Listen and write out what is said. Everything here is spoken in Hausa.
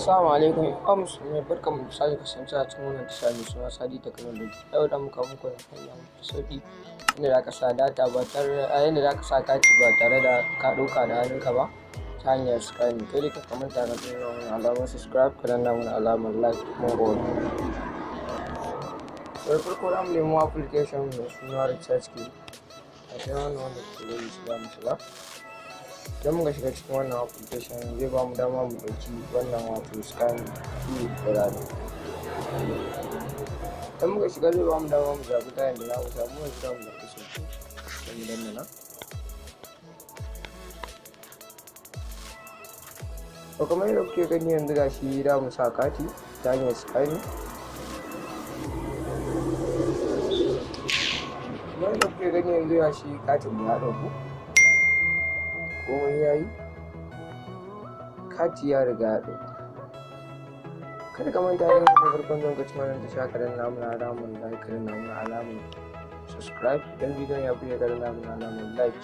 Assalamu alaikum, mai barkan mu sake kasance a cikin wannan tasha mai suna Sade technology. Yau da muka muku da hanya mafi sauƙi yadda za ka sa data ba tare da yadda za ka sa kati ba tare da ka ɗauka da hannunka ba ta hanyar sukari. Kai dai ka manta ka danna mana alamar subscribe, ka danna mana alamar like, mungode. Da farko za mu nemo application mai suna recharge key. A sai wannan wanda kuke gani shi za mu shiga. Idan muka shiga cikin wannan application zai ba mu dama mu ɗauki wannan wato scan key da rana. Idan muka shiga zai ba mu dama mu zaɓi kayan da za mu samu wani za mu zaɓi su sai mu danna nan. To kamar yadda kuke gani yanzu ga shi za mu sa kati ta hanyar scan. Kamar yadda kuke gani yanzu ga shi katin mu ya ɗauku. Komai ya yi, kati ya riga ya ɗauku. Kada ka manta da kuma farkon zan cikin wannan tasha ka danna mana alamar like, ka danna mana alamar subscribe. Idan bidiyon ya buɗe ka danna mana alamar like.